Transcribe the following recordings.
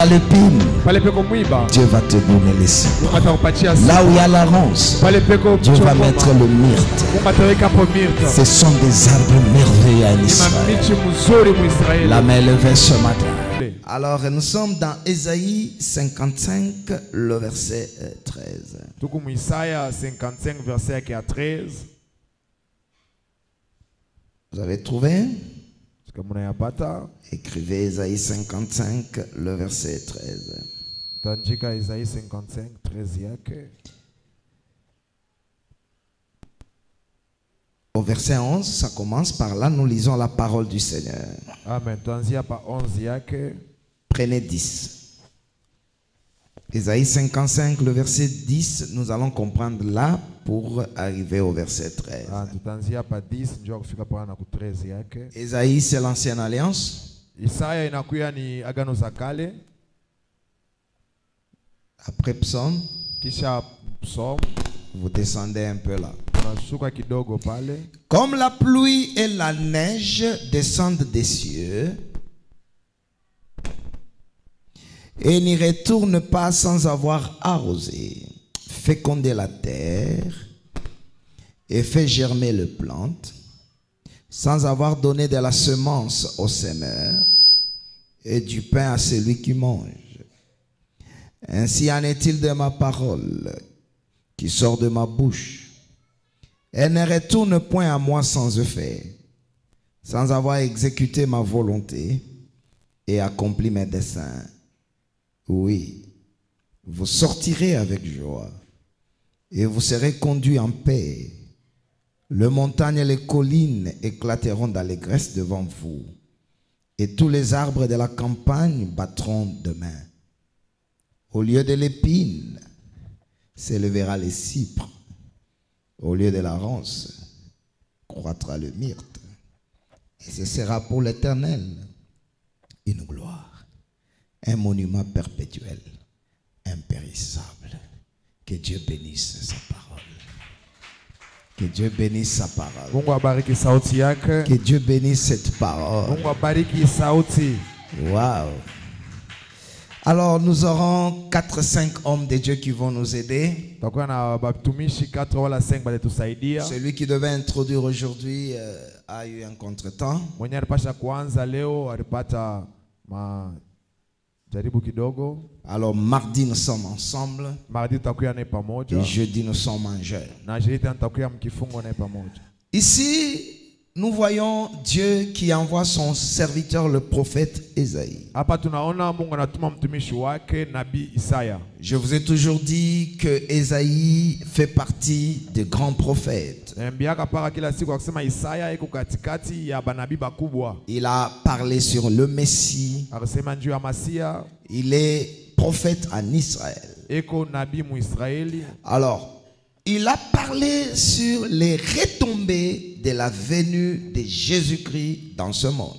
l'épine, Dieu va te donner les cibres. Là où il y a la ronce, Dieu va mettre le myrte. Ce sont des arbres merveilleux en Israël. La main levée ce matin. Alors nous sommes dans Ésaïe 55, le verset 13. Vous avez trouvé? Écrivez Ésaïe 55, le verset 13. Au verset 11, ça commence par là, nous lisons la parole du Seigneur. Amen. Prenez 10. Ésaïe 55, le verset 10, nous allons comprendre là pour arriver au verset 13. Ésaïe, c'est l'ancienne alliance. Après Psaume, vous descendez un peu là. Comme la pluie et la neige descendent des cieux et n'y retournent pas sans avoir arrosé, fécondé la terre et fait germer les plantes, sans avoir donné de la semence au semeur et du pain à celui qui mange. Ainsi en est-il de ma parole qui sort de ma bouche. Elle ne retourne point à moi sans effet, sans avoir exécuté ma volonté et accompli mes desseins. Oui, vous sortirez avec joie et vous serez conduits en paix. Les montagnes et les collines éclateront d'allégresse devant vous, et tous les arbres de la campagne battront de main. Au lieu de l'épine, s'élèvera les cypres. Au lieu de la ronce, croîtra le myrte. Et ce sera pour l'Éternel une gloire, un monument perpétuel, impérissable. Que Dieu bénisse sa parole. Que Dieu bénisse sa parole. Que Dieu bénisse cette parole. Wow. Alors nous aurons 4-5 hommes de Dieu qui vont nous aider. Celui qui devait introduire aujourd'hui a eu un contretemps. Alors mardi nous sommes ensemble et jeudi nous sommes en jeûne. Ici nous voyons Dieu qui envoie son serviteur le prophète Ésaïe. Je vous ai toujours dit que Ésaïe fait partie des grands prophètes. Il a parlé sur le Messie. Il est prophète en Israël. Alors, il a parlé sur les retombées de la venue de Jésus-Christ dans ce monde.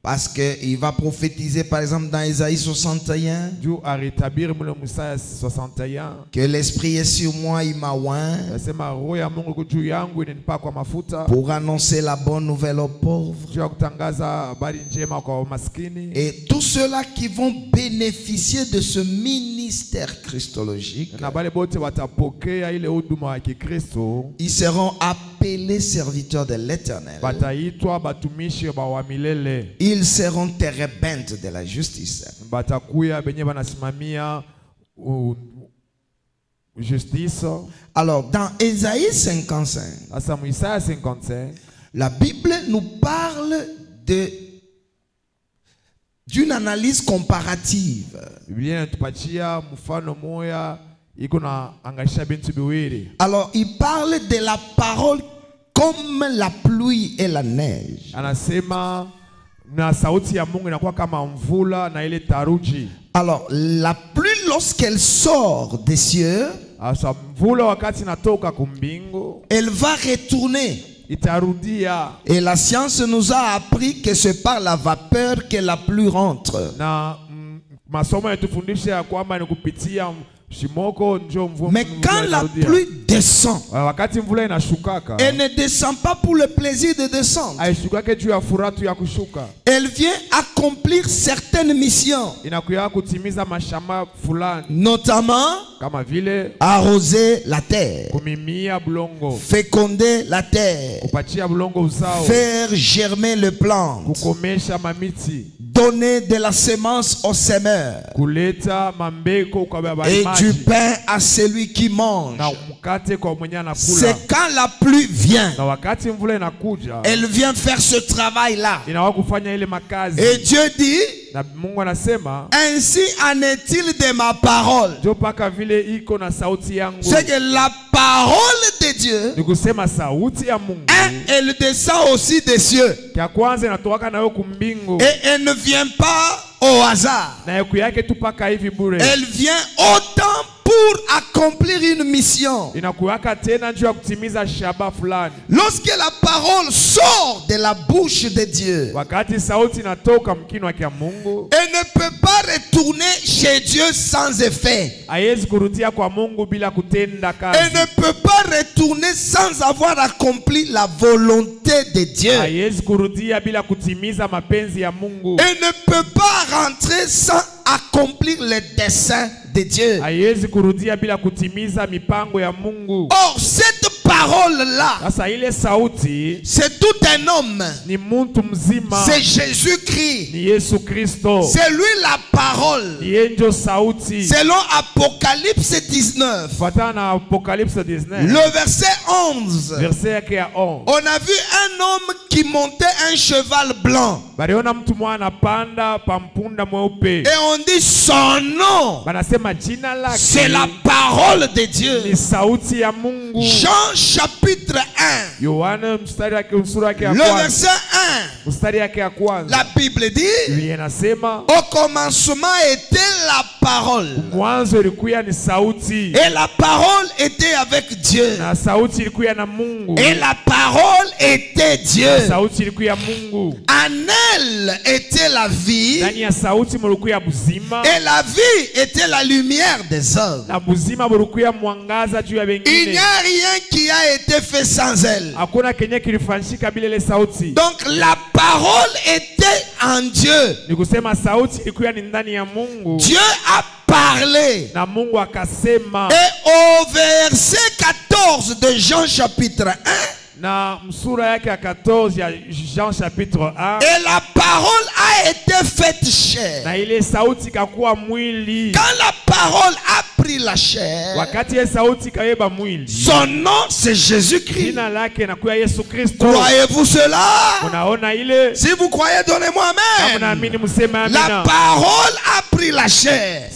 Parce qu'il va prophétiser par exemple dans Ésaïe 61 que l'Esprit est sur moi, il m'a oint pour annoncer la bonne nouvelle aux pauvres. Et tous ceux-là qui vont bénéficier de ce ministère christologique, ils seront appelés serviteurs de l'Éternel. Ils seront térébintes de la justice. Alors, dans Ésaïe 55, la Bible nous parle d'une analyse comparative. Alors, il parle de la parole comme la pluie et la neige. Alors, la pluie, lorsqu'elle sort des cieux, elle va retourner. Et la science nous a appris que c'est par la vapeur que la pluie rentre. Mais quand la pluie descend, elle ne descend pas pour le plaisir de descendre. Elle vient accomplir certaines missions, notamment arroser la terre, féconder la terre, faire germer le plant, donner de la semence au semeur et du pain à celui qui mange. C'est quand la pluie vient, elle vient faire ce travail-là. Et Dieu dit, ainsi en est-il de ma parole. C'est que la parole de Dieu, elle descend aussi des cieux. Et elle ne vient pas au hasard. Elle vient autant pour accomplir une mission. Lorsque la parole sort de la bouche de Dieu, elle ne peut pas retourner chez Dieu sans effet. Elle ne peut pas retourner sans avoir accompli la volonté de Dieu. Elle ne peut pas rentrer sans accomplir les desseins de Dieu. Or, cette parole-là, c'est tout un homme. C'est Jésus-Christ. C'est lui la parole. Selon Apocalypse 19, le verset 11, on a vu un homme qui montait un cheval blanc. Et on dit son nom, c'est la parole de Dieu. Jean chapitre 1, le verset 1, la Bible dit, au commencement était la parole, et la parole était avec Dieu, et la parole était Dieu. En elle était la vie, et la vie était la lumière des hommes. Il n'y a rien qui a été fait sans elle. Donc la parole était en Dieu. Dieu a parlé. Et au verset 14 de Jean chapitre 1, et la parole a été faite chair. Quand la parole a pris la chair, son nom c'est Jésus-Christ. Croyez-vous cela? Si vous croyez, donnez-moi amen. La parole a pris la chair.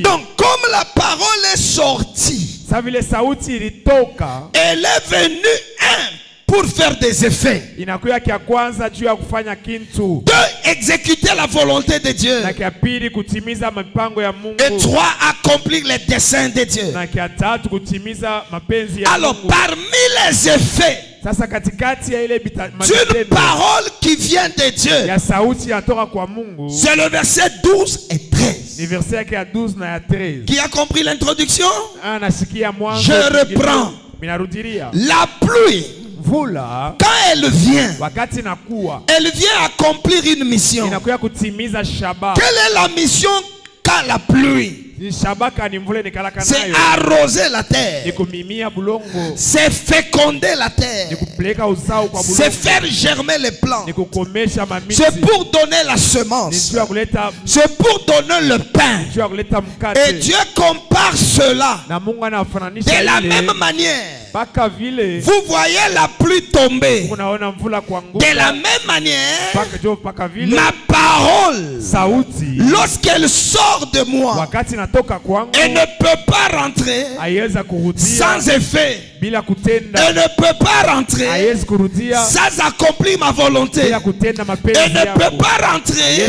Donc comme la parole est sortie, elle est venue pour faire des effets. Deux, exécuter la volonté de Dieu. Et trois, accomplir les desseins de Dieu. Alors parmi les effets d'une parole qui vient de Dieu, c'est le verset 12 et 13. Qui a compris l'introduction? Je reprends. La pluie, quand elle vient accomplir une mission. Quelle est la mission quand la pluie? C'est arroser la terre. C'est féconder la terre. C'est faire germer les plants. C'est pour donner la semence. C'est pour donner le pain. Et Dieu compare cela de la même manière. Vous voyez la pluie tomber. De la même manière, ma parole, lorsqu'elle sort de moi, elle ne peut pas rentrer sans effet. Elle ne peut pas rentrer sans accomplir ma volonté. Elle ne peut pas rentrer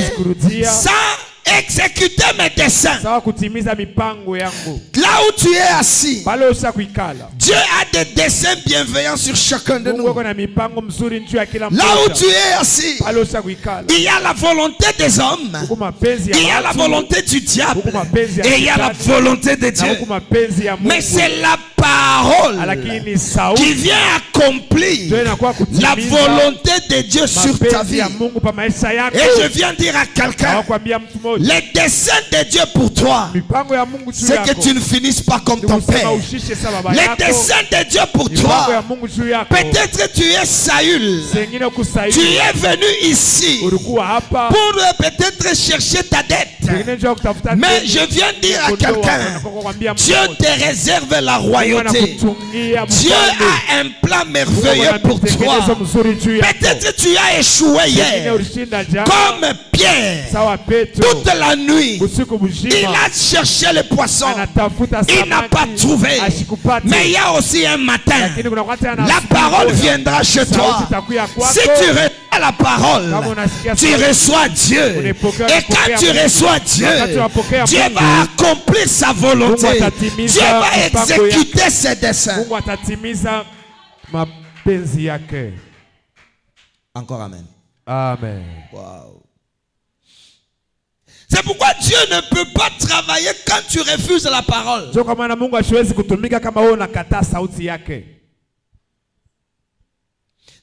sans exécuter mes desseins. sawa kutimiza mipango yangu. Là où tu es assis, Pale ushakuikala, Dieu a des desseins bienveillants sur chacun de Mungu nous. ako na mipango mzuri juu ya kila Là où mmoja. tu es assis, Pale ushakuikala, il y a la volonté des hommes, huku mapenzi ya il y a la watu, volonté du diable huku mapenzi ya et il y a la shetani, volonté de na Dieu. huku mapenzi ya Mungu. Mais c'est la parole Lakini qui sauti vient accomplir ndio inakuwa la kutimiza volonté de Dieu sur ta mapenzi vie. ya Mungu pa maisha yako. Et je viens dire à quelqu'un, Hawakwambia mtu mmoja, les desseins de Dieu pour toi, mipango ya Mungu juu c'est que yako tu ne finisses pas comme ni ton kusema père. ushishe sa baba Les yako. desseins de Dieu pour Mipango ya toi, Mungu juu yako. peut-être que tu es Saül, Sengine tu kusaidia es venu ici ulikuwa hapa, pour peut-être chercher ta dette. sengine njoo kutafuta Mais deni. je viens dire à Kondoa, quelqu'un, nakwambia mtu Dieu mmoja, te réserve la Mungu royauté. anakuchungia Dieu mfalme. a un plan Mungu merveilleux pour toi. anamtengeneza mzuri juu yako. Peut-être tu as échoué Sengine hier, ulishinda jana, comme Pierre, sawa Petro, toute la nuit. usiku Il mzima a cherché le poisson, anatafuta il n'a pas samaki, trouvé. ashikupate. Mais il y a aussi un matin, Lakini kuna wakati ana la asubuhi parole moja, viendra chez sauti toi. itakuja kwako. Si tu reçois la parole, Kama unasikia tu sauti, reçois Dieu. unapokea Et quand tu Mungu. reçois Dieu, Wakati unapokea Dieu Mungu, va accomplir sa volonté. Mungu atatimiza Dieu va mipango exécuter ses desseins. Mungu atatimiza mapenzi yake. Encore amen. Amen. Wow. C'est pourquoi Dieu ne peut pas travailler quand tu refuses la parole. Ndio kwa maana Mungu hasiwezi kutumika kama wewe unakataa sauti yake.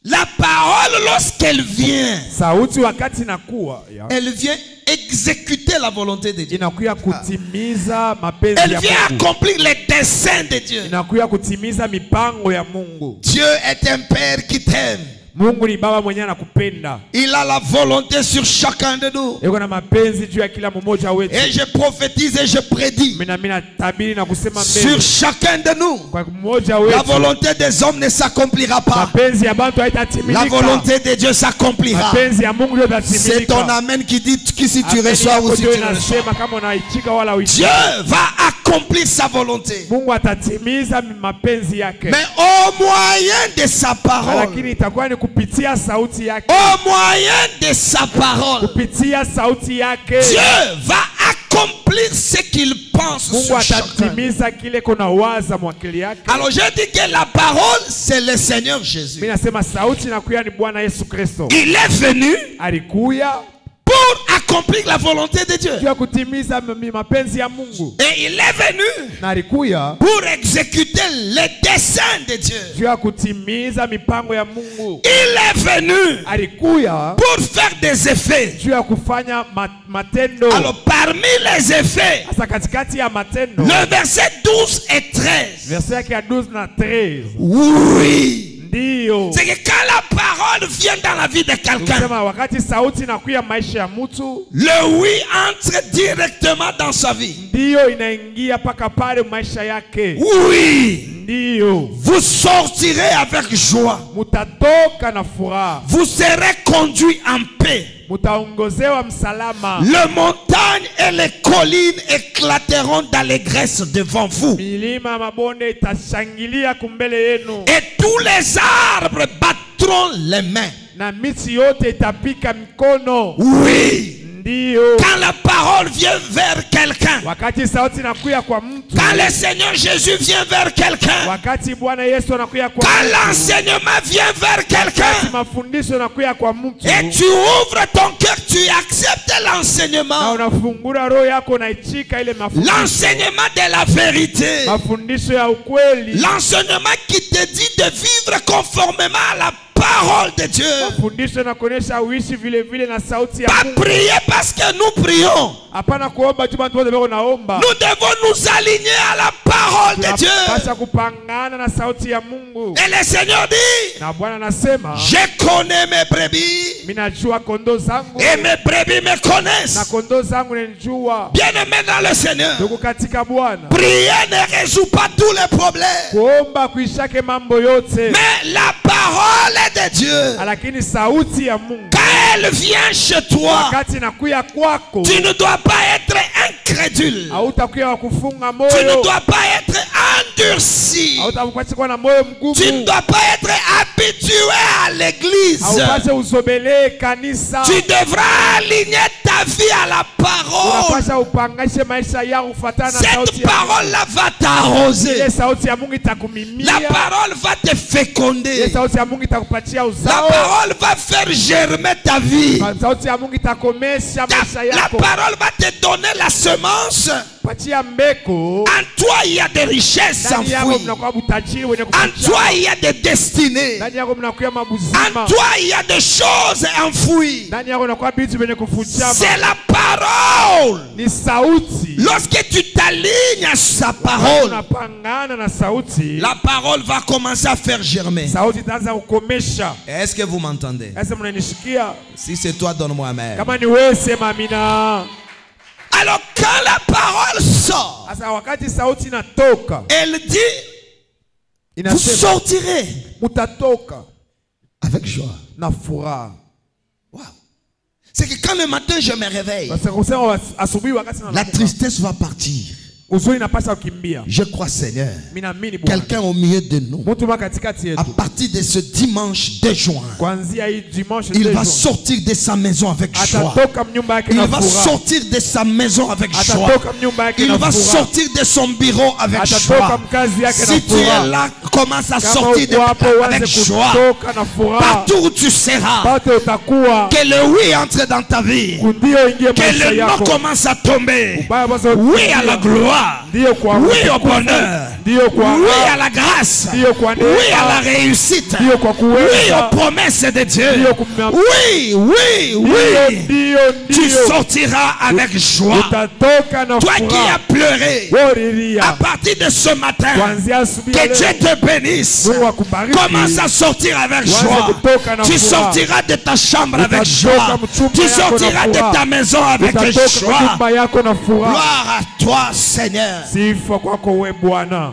La parole, lorsqu'elle vient, Sauti wakati inakuwa, elle vient exécuter la volonté de Dieu. inakuya kutimiza mapenzi Elle ya vient Mungu. accomplir les desseins de Dieu. Inakuya kutimiza mipango ya Mungu. Dieu est un Père qui t'aime. Mungu ni baba mwenyewe anakupenda. Il a la volonté sur chacun de nous. Yuko na mapenzi juu ya kila mmoja wetu. Et je prophétise et je prédis Mimi natabiri na kusema sur mbele chacun de nous. kwa mmoja La wetu. volonté des hommes ne s'accomplira pas. Mapenzi ya bantu haitatimilika. La volonté de Dieu s'accomplira. Mapenzi ya Mungu ndio C'est yatatimilika. ton amen qui dit que si tu Ameni reçois yako ou si tu ndio ne reçois. inasema kama unaitika wala uitiki. Dieu va accomplir sa volonté. Mungu atatimiza mapenzi yake. Mais au moyen de sa parole. Lakini itakuwa ni kupitia sauti yake. Au moyen de sa parole. Kupitia sauti yake. Dieu va accomplir ce qu'il pense Mungu sur chacun. atatimiza kile kuna waza mwakili yake. Alors je dis que la parole c'est le Seigneur Jésus. Mimi nasema sauti inakuya ni Bwana Yesu Kristo. Il est venu Alikuya pour accomplir la volonté de Dieu. juu ya kutimiza mapenzi ya Mungu. Et il est venu Na alikuya pour exécuter les desseins de Dieu. juu ya kutimiza mipango ya Mungu. Il est venu Alikuya pour faire des effets. juu ya kufanya matendo. Alors parmi les effets, Sasa katikati ya matendo, le verset 12 et 13. verset yake ya 12 na 13. Oui. Ndio. C'est que quand la parole vient dans la vie de quelqu'un, Sema wakati sauti inakuya maisha ya mtu, le oui entre directement dans sa vie. ndio inaingia paka pale maisha yake. Oui. Ndio. Vous sortirez avec joie. Mutatoka na furaha. Vous serez conduits en paix. Mutaongozewa msalama. Les montagnes et les collines éclateront d'allégresse devant vous. Milima mabonde itashangilia kumbele yenu. Et tous les arbres battront les mains. Na miti yote itapika mikono. Oui. Ndio. Quand la parole vient vers quelqu'un, Wakati sauti inakuya kwa mtu, quand le Seigneur Jésus vient vers quelqu'un, wakati Bwana Yesu anakuya kwa quand mtu, l'enseignement vient vers wakati quelqu'un, mafundisho yanakuya kwa mtu, et tu ouvres ton cœur, tu acceptes na l'enseignement. unafungura roho yako unaichika ile mafundisho. L'enseignement de la vérité. Mafundisho ya ukweli. L'enseignement qui te dit de vivre conformément à la parole de Dieu. Mafundisho yanakuonesha uishi vile vile na sauti ya Pas Mungu. prier parce que nous prions. Hapana kuomba tu bantu wote bako naomba. Nous devons nous aligner à la parole de Dieu. Tunapaswa kupangana na sauti ya Mungu. Et le Seigneur dit, Na Bwana anasema, je connais mes brebis mimi najua kondoo zangu et mes brebis me na connaissent. kondoo zangu ninajua. Bien-aimé dans le Seigneur, Ndugu katika Bwana, prier ne résout pas tous les problèmes. kuomba kuishake mambo yote. Mais la parole de Dieu, Lakini sauti ya Mungu quand elle vient chez toi, wakati inakuya kwako, tu ne dois pas être incrédule. hautakuwa wa kufunga Tu ne moyo. dois pas être endurci. hautakuwa na moyo mgumu. Tu ne dois pas être habitué à l'église. Haupaswi usobelee kanisa. Tu devras aligner ta vie à la parole. Unapaswa upangishe maisha yako kufuatana na sauti Cette ya Mungu. parole-là va t'arroser. Ile sauti ya Mungu itakumimia. La parole va te féconder. Ile sauti ya Mungu itakupatia La uzao. parole va faire germer ta vie. Sauti ya Mungu itakomesha maisha La yako. parole va te donner la semence. Patia mbeko. En toi, il y a des richesses Ndani yako enfouies. mnakuwa butajiri wenye En kuficha. toi, il y a des destinées. Ndani yako mnakuwa En mabuzima. toi, il y a des choses enfouies. Ndani yako mnakuwa vitu vyenye kuficha. C'est la parole. Ni sauti. Lorsque tu t'alignes à sa parole, Unapangana na sauti. la parole va commencer à faire germer. Sauti itaanza kukomesha. Est-ce que vous m'entendez? Sasa mnanishikia? Si c'est toi, donne-moi un mail. Kama ni wewe sema amina. Alors quand la parole sort, Sasa wakati sauti inatoka, elle dit, vous inasema sortirez mutatoka avec joie. na furaha. Wow. C'est que quand le matin je me réveille, Sasa kusema asubuhi wakati la nalamuka, tristesse va partir. uzuri inapaswa kukimbia. Je crois, Seigneur, Mimi naamini Bwana. quelqu'un au milieu de nous, Mtu mwa katikati à yetu. partir de ce dimanche 2 juin, Kuanzia hii dimanche il va kesho, sortir de sa maison avec joie. atatoka mnyumba yake Il na va furaha. sortir de sa maison avec joie. Atatoka mnyumba yake Il na va furaha. sortir de son bureau avec Atatoka joie. mkazi yake na Si tu es furaha. là, commence à Kama sortir uko hapo avec uanze joie. kutoka na furaha. Partout où tu seras, Pate utakuwa que le oui entre dans ta vie. kundio ingie Que maisha le non yako. commence à tomber. Ubaya basi Oui à la gloire. ndio kwa Oui au utukufu. bonheur. Ndio kwa Oui raha. à la grâce. Ndio kwa neema. Oui à la réussite. Ndio kwa Oui kuweza. aux promesses de Dieu. Ndio kumwambia. Oui, oui, oui. Ndio Tu ndio. sortiras avec joie. Utatoka na Toi qui as furaha. pleuré, à Woriria. partir de ce matin, Kuanzia asubuhi ya que Dieu leo. te bénisse. Mungu akubariki. Commence à sortir avec Uanze joie. kutoka na Tu furaha. sortiras de ta chambre avec Utatoka joie. mchumba Tu yako na sortiras de furaha. ta maison avec Utatoka joie. nyumba yako na furaha. Gloire à toi, Seigneur. Sifa kwako wewe Bwana.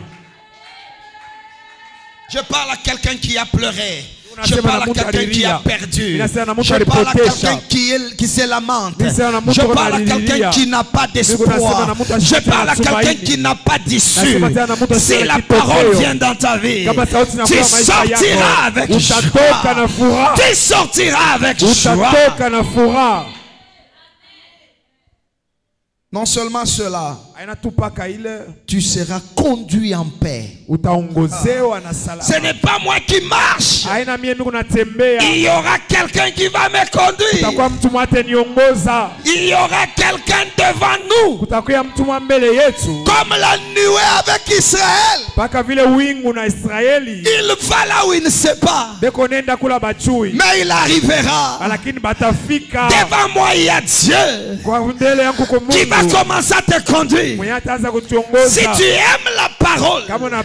Je parle à quelqu'un qui a pleuré. Je Unasema parle na à mtu quelqu'un qui a alilia. perdu. Ninasema na mtu Je parle à alipotesha. quelqu'un qui se lamente. Ninasema na mtu Je parle à analilia. quelqu'un qui n'a pas Ninasema d'espoir. na mtu Je asiye parle à na quelqu'un tumaini. qui n'a pas d'issue. Nasema tena na mtu asiye Si na la kitokeo. parole vient dans ta vie, Kama sauti na tu furaha maisha sortiras yako. avec Utatoka na joie. furaha. Tu sortiras avec joie. Utatoka na furaha. Non seulement cela, Ainatupaka ile tu seras conduit en paix. utaongozewa na salama. Ce n'est pas moi qui marche. Haina mimi niko natembea. Il y aura quelqu'un qui va me conduire. Kutakuwa mtu mwate niongoza. Il y aura quelqu'un devant nous. Kutakuwa mtu mwa mbele yetu. Comme la nuée avec Israël. Paka vile wingu na Israeli. Il va là où il ne sait pas. Beko nenda kula bachui. Mais il arrivera. Lakini batafika. Devant moi, il y a Dieu Kwa mbele yangu kwa qui va Mungu. commencer à te conduire. Mwenye ataanza kutuongoza. Si tu aimes la parole, Kama na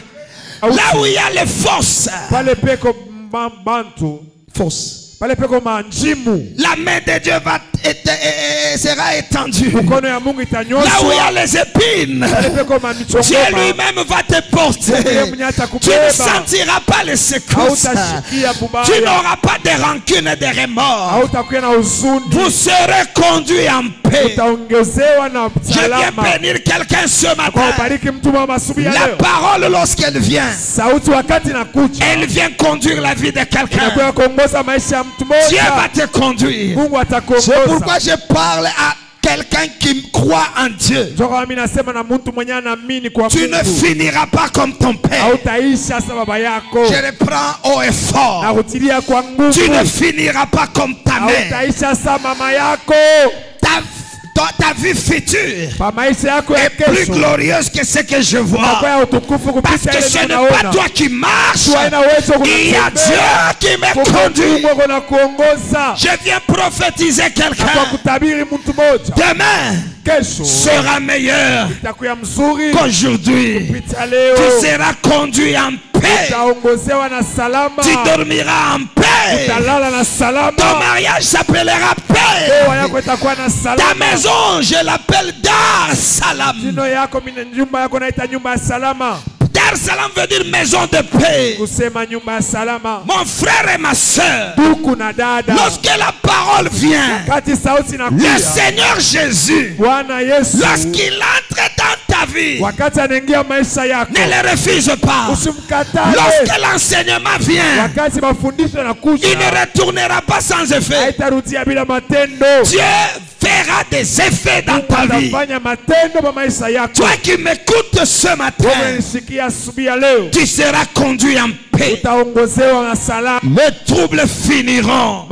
là où il y a les forces, pale peko bantu. force, Pale peko manjimu. la main de Dieu sera étendue. Mkono ya Mungu itanyosha. Là où il y a les épines, Pale peko mamichongoma. Dieu lui-même va te porter. Tu ne sentiras pas les secousses. Hautashikia bubaya. Tu n'auras pas de rancune et de remords. Hautakuwa na huzuni. Vous serez conduits en paix. Utaongezewa na Je viens salama. bénir quelqu'un ce Kwa matin. ubariki mtu mwa asubuhi ya La leo. parole, lorsqu'elle vient, Sauti wakati inakuja. elle vient conduire la vie de quelqu'un. Inakuwa kuongoza maisha ya mtu Dieu mmoja. va te conduire. Mungu C'est atakuongoza. pourquoi je parle à quelqu'un qui croit en Dieu. Njoka mimi nasema na mtu mwenye anaamini kwa Tu ne Mungu. finiras pas comme ton père. Hautaisha sa baba yako. Je reprends haut et fort. Na kutilia kwa nguvu. Tu ne finiras pas comme ta mère. Hautaisha sa mama yako. Ta vie future Pa maisha yako ya est plus kesho. glorieuse que ce que je vois. Itakuwa ya utukufu Parce kupita que ile ce n'est ninaona. pas toi qui marches. Tu haina uwezo Il y a Dieu qui me conduit. Mungu na kuongoza. Je viens prophétiser Kwa quelqu'un. kutabiri mtu mmoja. Demain Kesho sera meilleur itakuwa mzuri qu'aujourd'hui. kupita leo. Tu seras conduit en paix. Utaongozewa na salama. Tu dormiras en paix. Utalala na salama. Ton mariage s'appellera paix. Ndoa yako itakuwa na Ta salama. maison, je l'appelle Dar Salam. Jino yako nyumba yako naita nyumba ya salama. Dar Salam veut dire maison de paix. Kusema nyumba ya salama. Mon frère et ma soeur, Ndugu na dada. lorsque la parole vient, Kati sauti le inakuja. Seigneur Jésus, Bwana Yesu. lorsqu'il entre dans ta vie, wakati anaingia maisha yako, ne le refuse pas. usimkatae. Lorsque l'enseignement vient, Wakati mafundisho il yanakuja, ne retournera pas sans effet. haitarudia bila matendo. Dieu fera des effets dans ta vie. Atafanya matendo kwa maisha yako. Toi qui m'écoutes ce matin, Wewe unisikia asubuhi ya leo, tu seras conduit en paix. utaongozewa na salama. Les troubles finiront.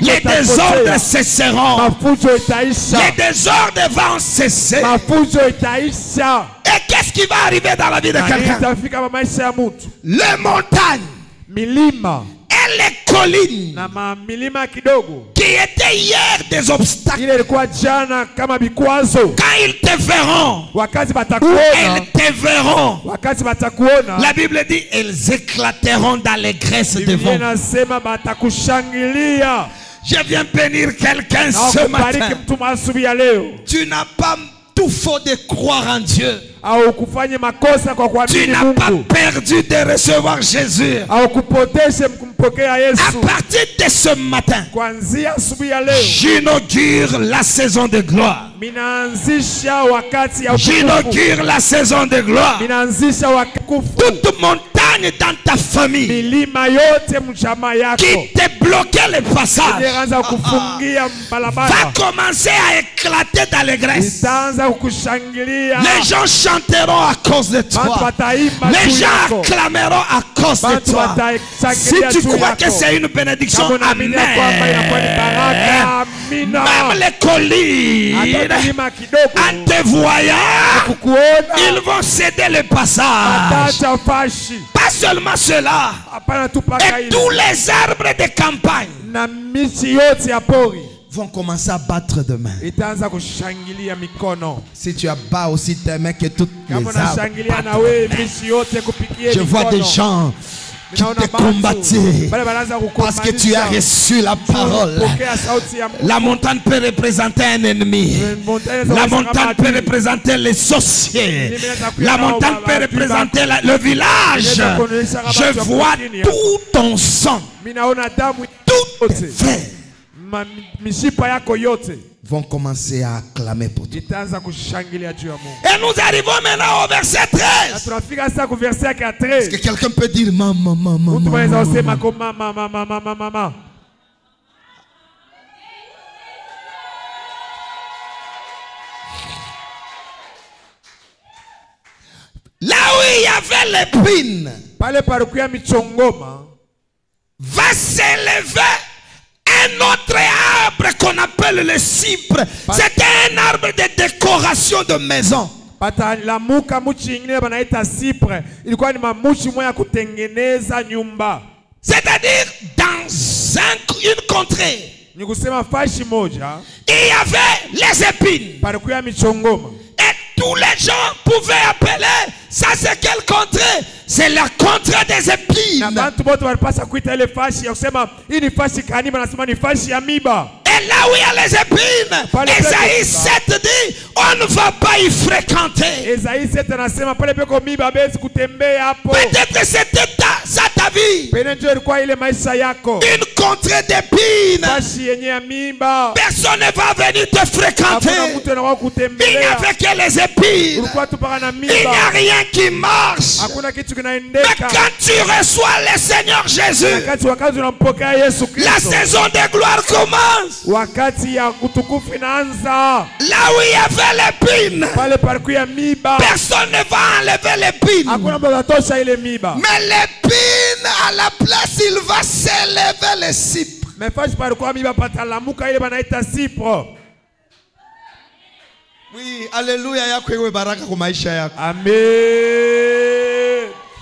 Les désordres cesseront. Mafujo itaisha. Les désordres vont cesser. Mafujo itaisha. Et qu'est-ce qui va arriver dans la vie de quelqu'un? Itafika kwa maisha ya mtu. Les montagnes Milima et les collines na milima kidogo qui étaient hier des obstacles, ile ilikuwa jana kama vikwazo, quand ils te verront, wakati ou batakuona, elles te verront, wakati batakuona, la Bible dit, elles éclateront d'allégresse devant. Biblia inasema batakushangilia. Je viens bénir quelqu'un Na ce kubariki matin. mtu asubuhi ya leo. Tu n'as pas tout faux de croire en Dieu. Au kufanye makosa kwa Tu kuamini n'as pas Mungu. perdu de recevoir Jésus. Au kupoteshe kumpokea À Yesu. partir de ce matin, Kuanzia asubuhi ya leo, j'inaugure la saison de gloire. minaanzisha wakati ya utukufu. J'inaugure la saison de gloire. Minaanzisha wakati Toute montagne dans ta famille milima yote mchama yako qui te bloquait le passage ilianza kufungia mbalabala, va commencer à éclater d'allégresse. itaanza kukushangilia. Les gens chanteront à cause de Watu toi. wataimba Les juu gens yako. acclameront à cause de Watu toi. Si watashangilia tu juu crois yako. que c'est une bénédiction, Kama unaamini ya kwamba inakuwa ni baraka, Amen. amina. Même les collines, Hata milima kidogo en te voyant, kukuona ils vont céder le passage. watacha fashi. Pas seulement cela, Hapana tu paka et ile. tous les arbres de campagne Na miti yote ya pori vont commencer à battre de main. itaanza kushangilia mikono. Si tu as bas aussi tes mains que toutes Kama les arbres unashangilia battent. na wewe miti yote kupikie Je vois des mikono. gens qui Ninaona te combattaient Bale banaanza parce que tu as kukombanisha. reçu la parole. Pokea sauti ya Mungu. La montagne peut représenter un ennemi. La montagne peut représenter les sorciers. La montagne peut représenter le village. Je vois tout ton sang, Minaona damu tous tes frères mishipa yako yote vont commencer à acclamer pour toi. itaanza kushangilia juu ya Mungu. Et nous arrivons maintenant au verset Na 13. tunafika sasa ku verset yake ya Est-ce que 13. quelqu'un peut dire maman, maman, Mtu anaweza maman, kusema maman. kwa mama. Là où il y avait l'épine, Pale parukia michongoma va s'élever un autre arbre qu'on appelle le cypre. C'était un arbre de décoration de maison. patalamuka muchi ingine banaita cypre. Ilikuwa ni mamuchi moya kutengeneza nyumba. C'est-à-dire dans une contrée, Ni kusema fashi moja il y avait les épines. parukia michongoma. Et tous les gens pouvaient appeler, ça c'est quelle contrée? C'est la contrée des Na épines. bantu bote walipasa kuita ile fashi ya kusema hii ni fashi kanima, nasema ni fashi ya miba. Et là où il y a les épines, Esaïe 7 dit, on ne va pas y fréquenter. Esaïe 7 anasema pale peko miba bezi kutembea hapo. Peut-être c'était ça ta vie. Pene ndio ilikuwa ile maisha yako. Une contrée d'épines. Fashi yenye ya miba. Personne ne va venir te Hakuna fréquenter. mtu anawa Il n'y kutembelea. avait que les épines. Ulikuwa tu paka na Il n'y a miba. rien qui marche. Hakuna kitu Mais kinaendeka. quand tu reçois le Seigneur Jésus, Wakati unampokea Yesu la Kristo, saison de gloire commence. wakati ya utukufu inaanza. Là où il y avait l'épine, Pale parku ya miba. personne ne va enlever l'épine. Hakuna mtu atatosha ile miba. Mais l'épine, à la place, il va s'élever le cypre. Mefashi parku ya miba patalamuka ile banaita sipro. Oui, alléluia yako iwe baraka kwa maisha yako. Amen.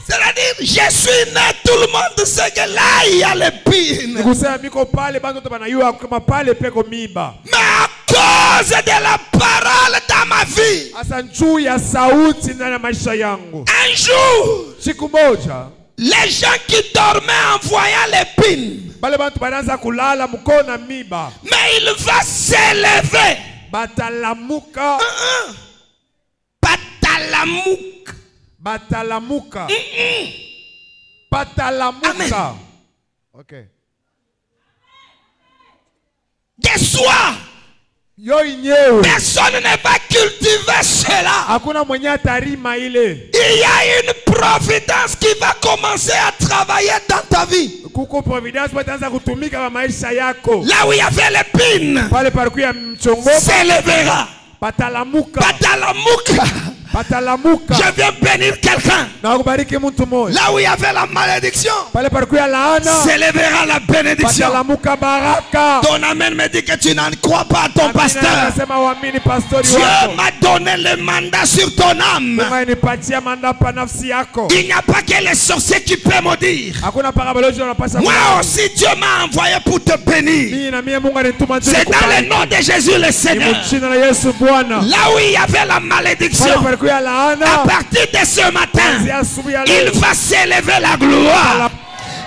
C'est-à-dire, je suis né, tout le monde sait que là, il y a l'épine. Nikusema miko pale bantu wote banayua kama pale peko miba. Mais à cause de la parole dans ma vie, Asa njuu ya sauti ndani ya maisha yangu. un jour, Siku moja les gens qui dormaient en voyant l'épine, bale bantu banaanza kulala mkona miba. mais il va s'élever. Batalamuka. Patalamouk. Batalamuka. Patalamuka. Amen. Okay. De soi. Personne ne va cultiver cela. Il y a une providence qui va commencer à travailler dans ta vie. Là où il y avait l'épine, s'élèvera. Patalamuka. Je viens bénir quelqu'un. Là où il y avait la malédiction, s'élèvera la bénédiction. Ton amen me dit que tu n'en crois pas à ton pasteur. Dieu m'a donné le mandat sur ton âme. Il n'y a pas que les sorciers qui peuvent maudire. Moi aussi Dieu m'a envoyé pour te bénir. C'est dans le nom de Jésus le Seigneur. Là où il y avait la malédiction, à partir de ce matin, il va s'élever la gloire.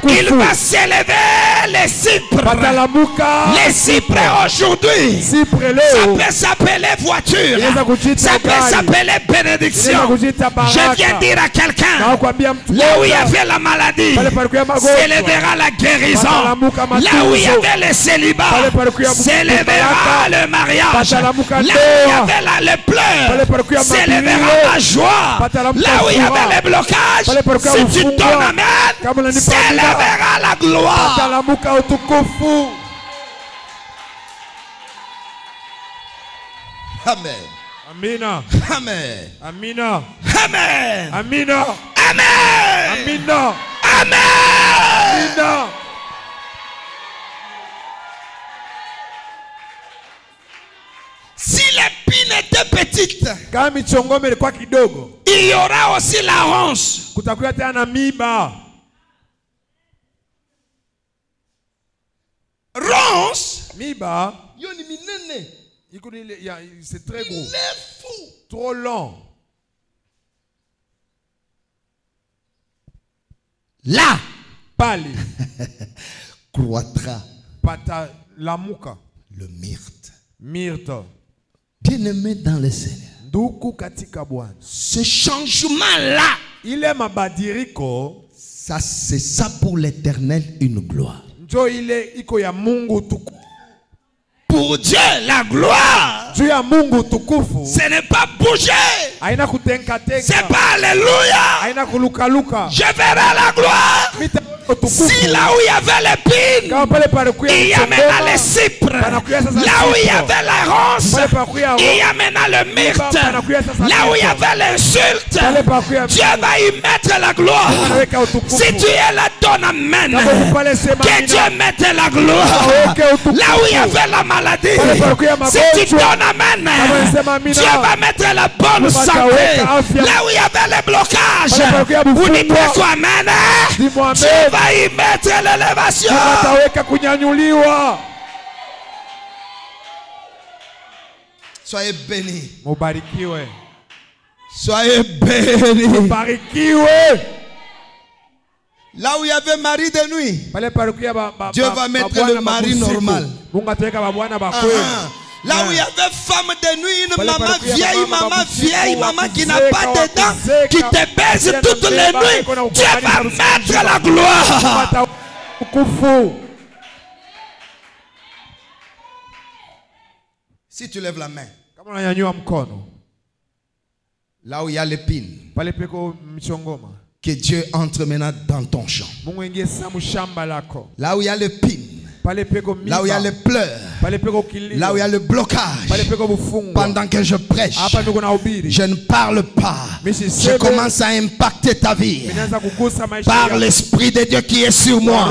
Il va s'élever les cypres. Les cypres aujourd'hui, ça peut s'appeler voiture, ça peut s'appeler bénédiction. Je viens dire à quelqu'un, là où il y avait la maladie, s'élèvera la guérison. Là où il y avait le célibat, s'élèvera le mariage. Là où il y avait le pleurs, s'élèvera la joie. Là où il y avait les blocages, si tu donnes amen, s'élèvera la gloire. Amen. Amina. Amen. Amina. Amen. Amina. Amen. Amina. Amen. Amina. Si l'épine était petite, il y aura aussi la ronce. Ronce, miba, c'est très gros. Il est fou. Trop long. Là, Pali. croîtra Pata lamuka. Le myrte. Myrte. Bien-aimé dans le Seigneur. Duku katika Bwana. Ce changement-là, il est ma badiriko. Ça, c'est ça pour l'Éternel, une gloire. Pour Dieu, la gloire, ce n'est pas bouger. C'est pas alléluia. Je verrai la gloire. Si là où il y avait l'épine, il y a maintenant les cypres. Là où il y avait la ronce, il y a maintenant le myrte. Là où il y avait l'insulte, Dieu va y mettre la gloire. Si tu es là, donne amen. Que Dieu mette la gloire. Là où il y avait la maladie, si tu donnes amen, Dieu va mettre la bonne santé. Là où il y avait les blocages, vous dites toi amen. Dieu va y mettre l'élévation. Soyez bénis. Soyez bénis. Là où il y avait mari de nuit, Dieu va mettre le mari normal. Là où il y avait femme de nuit, une maman vieille maman qui n'a pas de dents, qui te baise toutes les nuits, Dieu va mettre la gloire. Si tu lèves la main, là où il y a l'épine, que Dieu entre maintenant dans ton champ. Là où il y a l'épine, là où il y a les pleurs, là où il y a le blocage, pendant que je prêche, je ne parle pas. Je commence à impacter ta vie par l'Esprit de Dieu qui est sur moi.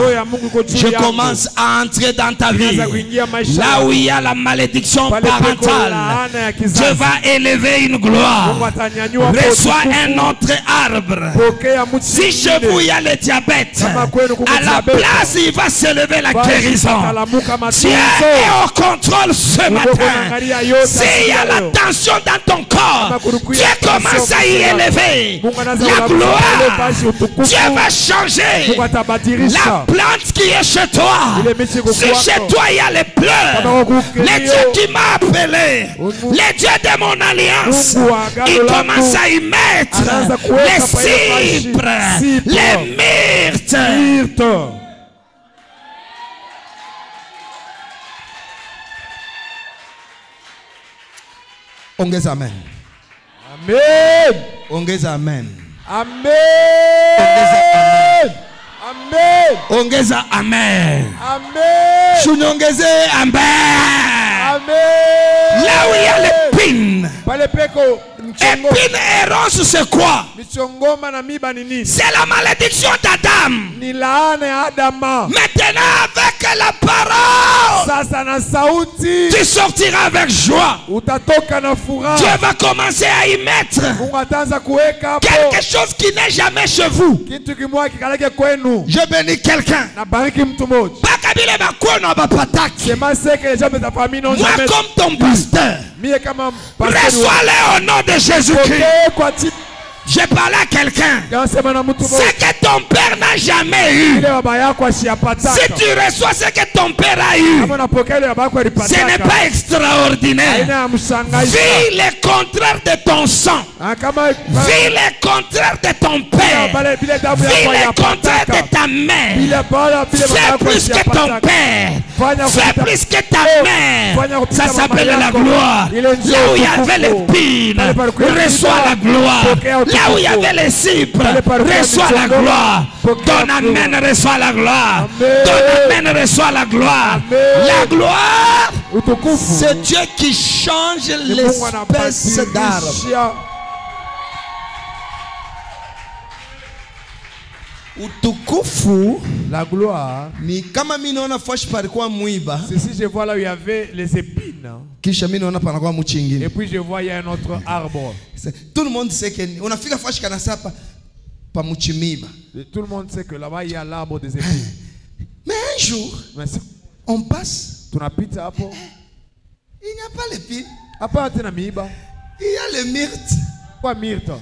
Je commence à entrer dans ta vie. Là où il y a la malédiction parentale, Dieu va élever une gloire. Reçois un autre arbre. Si chez vous il y a le diabète, à la place il va s'élever la guérison. Dieu est au contrôle ce matin. S'il y a la tension dans ton corps, Dieu commence à y élever la gloire. Dieu va changer la plante qui est chez toi. Si chez toi il y a les pleurs, le Dieu qui m'a appelé, le Dieu de mon alliance, il commence à y mettre les cypres, les myrtes. Ongeza amen. Amen. Ongeza amen. Amen. Amen. Ongeza amen. Amen. Chunyongeze amen. Amen. Là où il y a l'épine. Pale peko mchongo. Épine et rose, c'est quoi? Michongoma na miba ni nini? C'est la malédiction d'Adam. Ni laana ya Adama. Maintenant, avec la parole, Sasa na sauti. tu sortiras avec joie. Utatoka na furaha. Dieu va commencer à y mettre Mungu ataanza kuweka hapo quelque chose qui n'est jamais chez vous. kitu kimoja kikaleke kwenu. Je bénis quelqu'un. Na bariki mtu mmoja. Bakabile bakono bapataki. Sema seke les gens de ta famille n'ont Moi jamais. comme ton pasteur, Mie kama pastor. reçois-les au nom de Jésus-Christ. Kwa titre J'ai parlé à quelqu'un. yanasema na mtu mmoja. Ce que ton père n'a jamais eu. Ile baba yako asiyapataka. Si tu reçois ce que ton père a eu, Kama unapokea ile baba yako alipataka. ce n'est pas extraordinaire. Haina ya mshangaza. Vis le contraire de ton sang. Kama Vis le contraire de ton père. vile damu Vis yako le contraire yapataka. de ta mère. Vile baba vile baba Fais yako plus que ton asiyapataka. père. Fanya Fais kupita- plus que ta mère. Fanya kupita Ça mama s'appelle la yako. gloire. Ile Là njoo où il y avait utukufu. l'épine, Pale palikuwa reçois vita, la gloire. pokea utukufu. Là où il y avait les cypres, Pale palikuwa reçois la michongo, gloire. pokea Ton amen gloire. reçoit la gloire. Amen. Ton amen reçoit la gloire. Amen. La gloire, Utukufu. c'est Dieu qui change Ni Mungu l'espèce d'arbre. anabadilisha. Utukufu La gloire. ni kama mimi naona fashi palikuwa mwiba, C'est si je vois là où il y avait les épines. kisha mimi naona panakuwa mchi Et ingine. puis je vois il y a un autre arbre. Tout le monde sait que unafika fashi kana sapa pa mchi miba. Et tout le monde sait que là-bas il y a l'arbre des épines. Mais un jour, Mais si on passe, tunapita hapo, il n'y a pas l'épine, hapa tena miiba. il y a le myrte. Kwa myrte.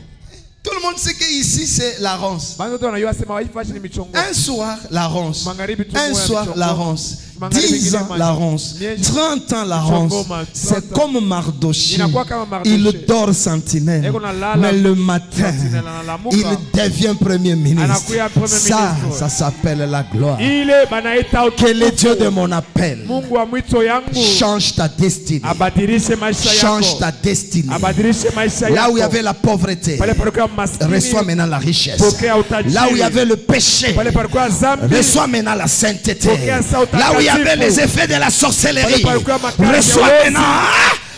Tout le monde sait que ici c'est la ronce. Bando tu wanajua sema hii fashi ni michongo. Un soir, la ronce. Magharibi tu Un moya soir, michongo. la ronce. Magharibi 10 ingine ans, maji. la ronce. Miezi. 30 ans, la Michongo ronce. ma- C'est 30 comme Mardoché. Inakuwa kama Mardoché. Il dort sentinelle. Eko na lala Mais le matin, sentinelle, analamuka. il devient premier ministre. Anakuya premier Ça, ministre. ça s'appelle la gloire. Ile banaita Que le utukufu. Dieu de mon appel Mungu wa mwito yangu change ta destinée. abadilishe maisha Change yako. ta destinée. Abadilishe maisha Là où il y yako. avait la pauvreté, Pale palikuwa maskini. reçois maintenant la richesse. Pokea utajiri. Là où il y avait le péché, Pale palikuwa zambi. reçois maintenant la sainteté. Pokea sa utakatifu. Là où il y avait les effets de la sorcellerie, Pale palikuwa makazi ya reçois uozi. maintenant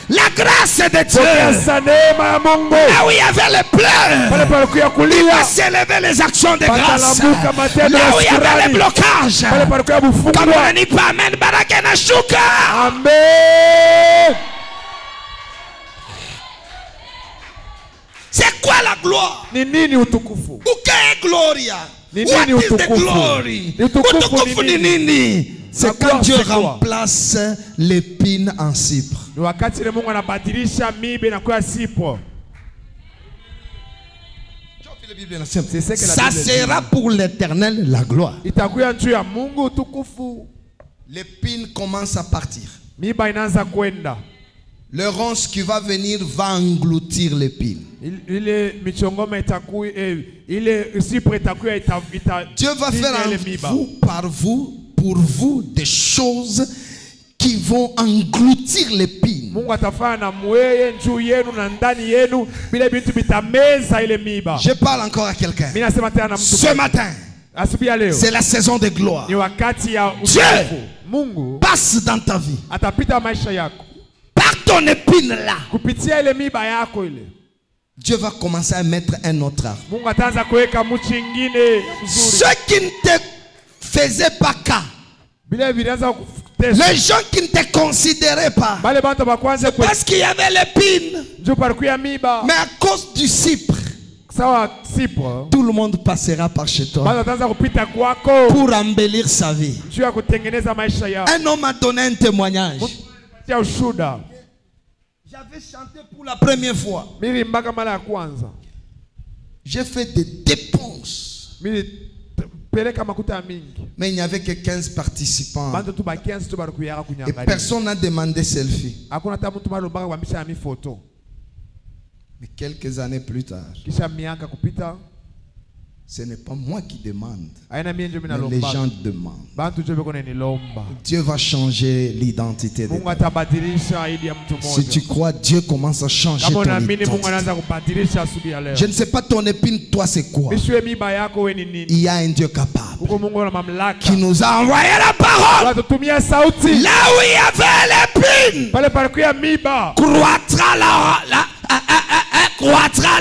la grâce de Pokea Dieu. sa neema ya Mungu. Là où il y avait les pleurs, Pale palikuwa il kulia. va s'élever les actions de grâce. Patalamuka matendo Là ya où il y avait shukrani. les blocages, Pale palikuwa comme bufungwa. on dit pas amen, baraka na shuka. Amen. C'est quoi la gloire? Ni nini utukufu? Ou qu'est gloria? Ni What nini is the utukufu? glory? Ni utukufu Utukufu ni ni nini? C'est La quand gloire, Dieu c'est quoi? remplace l'épine en cypre. Ni wakati ile Mungu anabadilisha miiba na kuwa sipo. C'est ce que la Ça Bible sera pour l'éternel la gloire. Itakuwa juu ya Mungu utukufu. L'épine commence à partir. Miiba inaanza kwenda. Le ronce qui va venir va engloutir l'épine. Ile michongoma itakuwa ile sipre itakuwa ita Dieu va faire en vous, par vous, pour vous des choses qui vont engloutir l'épine. Mungu atafanya na mweye juu yenu na ndani yenu bila vitu vitameza ile miiba. Je parle encore à quelqu'un. Mimi nasema tena na mtu. Ce matin, Asubuhi ya leo c'est la saison de gloire. ni wakati ya Dieu utukufu. Mungu passe dans ta vie. atapita maisha yako Par ton épine là, kupitia ile miiba yako ile. Dieu va commencer à mettre un autre arbre. Mungu ataanza kuweka mti mwingine mzuri. Ceux qui ne te faisaient pas cas, Bila vilianza kutesa. les gens qui ne te considéraient pas, Bale bantu bakwanza kwa parce qu'il y avait l'épine, njoo parikuya miiba. mais à cause du cypre, Sawa sipo. tout le monde passera par chez toi Bado ataanza kupita kwako pour embellir sa vie. juu ya kutengeneza maisha yao. Un homme a donné un témoignage. Tia ushuda. J'avais chanté pour la première fois. Mimi mpaka mara ya kwanza. J'ai fait des dépenses. Mimi peleka makuta mingi. Mais il n'y avait que 15 participants. Bantu tu ba 15 tu barikuyaka Et kunyangalia. personne n'a demandé selfie. Hakuna hata mtu bado mpaka kwambisha mi photo. Mais quelques années plus tard, Kisha miaka kupita Ce n'est pas moi qui demande, Aina mie ndio mais les gens demandent. Bantu ndio beko nilomba. Dieu va changer l'identité de Mungu toi. atabadilisha idi ya mtu Si mmoja. tu crois, Dieu commence à changer Kama ton unaamini Mungu identité. anaanza kubadilisha asubuhi ya leo. Je ne sais pas ton épine, toi c'est quoi? Bishwe miba yako wewe ni nini? Il y a un Dieu capable Huko Mungu ana mamlaka. qui nous a envoyé la parole. Watutumia sauti. Là où il y avait l'épine, Pale palikuwa miba. croîtra croîtra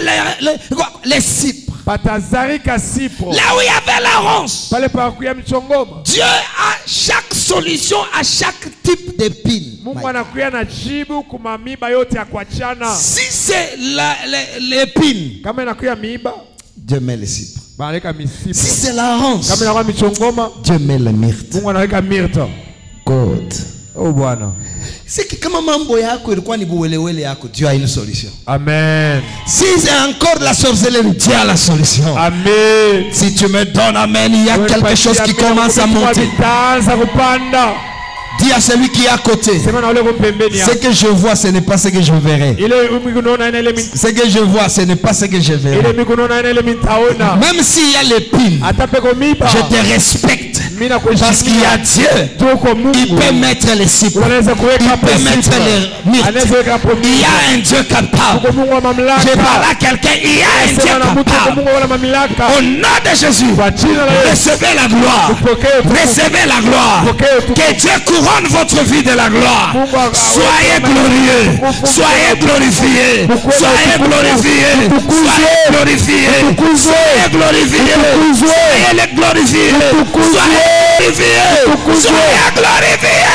les cypres. Patazarika sipro. Là où il y avait la ronce, Pale palikuwa michongoma. Dieu a chaque solution à chaque type d'épine. Mungu anakuya na jibu kuma miba yote ya kuachana. Si c'est l'épine, Kama inakuya miba, Dieu met les cypres. banaweka Si misipo. c'est la ronce, Kama inakuwa michongoma, Dieu met le myrte. Mungu anaweka mirto. God. Oh Bwana. C'est que kama mambo yako ilikuwa ni buwelewele yako, Dieu a une solution. Amen. Si c'est encore de la sorcellerie, Dieu a la solution. Amen. Si tu me donnes amen, il y a quelque chose qui commence à monter. Dis à celui qui est à côté, ce que je vois, ce n'est pas ce que je verrai. Ce que je vois, ce n'est pas ce que je verrai. Même s'il y a l'épine, je te respecte. Parce qu'il y a Dieu. Il peut mettre les cypres. Il peut mettre les myrtes. Il y a un Dieu capable. Je parle à quelqu'un. Il y a un Dieu capable. Au nom de Jésus, recevez la gloire. Recevez la gloire. Que Dieu couronne votre vie de la gloire. Soyez glorieux. Soyez glorifiés. Soyez glorifiés. Soyez glorifiés. Soyez glorifiés. Soyez les glorifiés. Soyez glorifiés. Soyez glorifiés.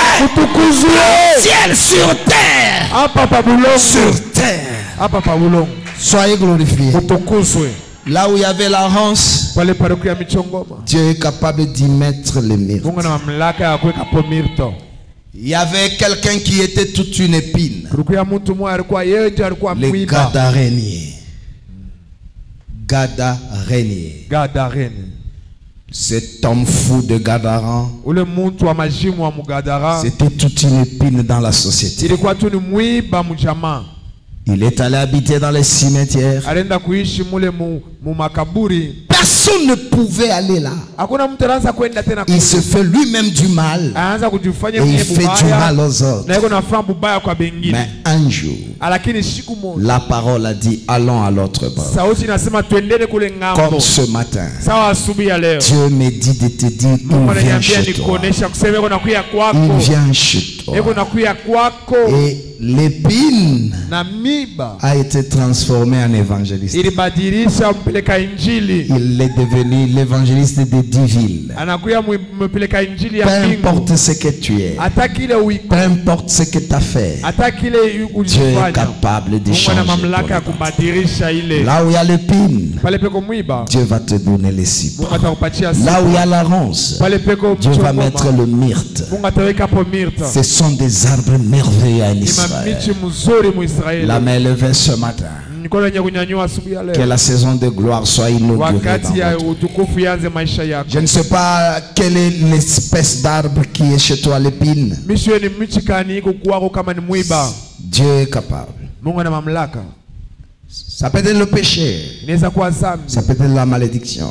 Ciel sur terre. Sur terre. Soyez glorifiés. Là où il y avait la ronce, Dieu est capable d'y mettre les myrtes. Il y avait quelqu'un qui était toute une épine. Les Gadaréniens. Gadaréniens. Cet homme fou de Gadaran, c'était toute une épine dans la société. Il est allé habiter dans les cimetières. Personne ne pouvait aller là. Il se fait lui-même du mal. Et il fait du mal aux autres. Mais un jour, la parole a dit allons à l'autre bord. Comme ce matin, Dieu me dit de te dire il vient chez toi. Il vient chez toi. Et l'épine a été transformé en évangéliste. Il est devenu l'évangéliste de 10 villes. Peu importe ce que tu es, peu importe ce que tu as fait, Dieu est capable de changer ton identité. Là où il y a l'épine, Dieu va te donner les cypres. Là où il y a la ronce, Dieu va mettre le myrte. Ce sont des arbres merveilleux à Israël. La main levée ce matin. Que la saison de gloire soit inaugurée. Je ne sais pas quelle est l'espèce d'arbre qui est chez toi, l'épine. Dieu est capable. Ça peut être le péché. Ça peut être la malédiction.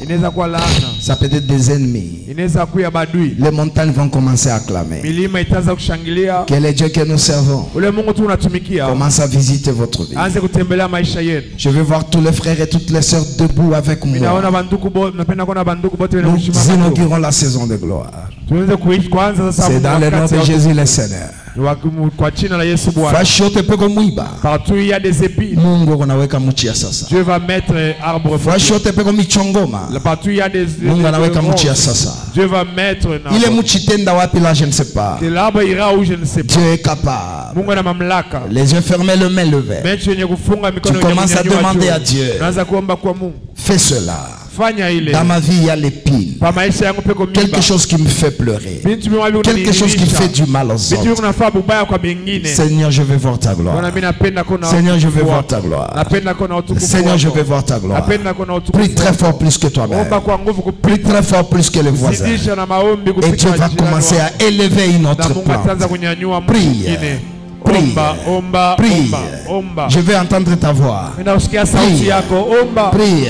Ça peut être des ennemis. Les montagnes vont commencer à clamer. Quel est Dieu que nous servons? Commence à visiter votre vie. Je veux voir tous les frères et toutes les sœurs debout avec moi. Nous inaugurons la saison de gloire. C'est dans le nom de Jésus le Seigneur. Partout il y a des épines. Dieu va mettre arbre. Partout il y a des Dieu va mettre. Je ne sais pas. L'arbre ira où je ne sais pas. Dieu est capable. Les yeux fermés, le main levée. Tu commences à demander à Dieu. Fais cela. Dans ma vie, il y a l'épine. Quelque chose qui me fait pleurer. Quelque chose qui fait du mal aux autres. Seigneur, je veux voir ta gloire. Seigneur, je veux voir ta gloire. Seigneur, je veux voir ta gloire. Prie très fort plus que toi-même. Prie très fort plus que les voisins. Et Dieu va commencer à élever une autre plante. Prie. Prie. Prie. Je veux entendre ta voix. Prie. Prie.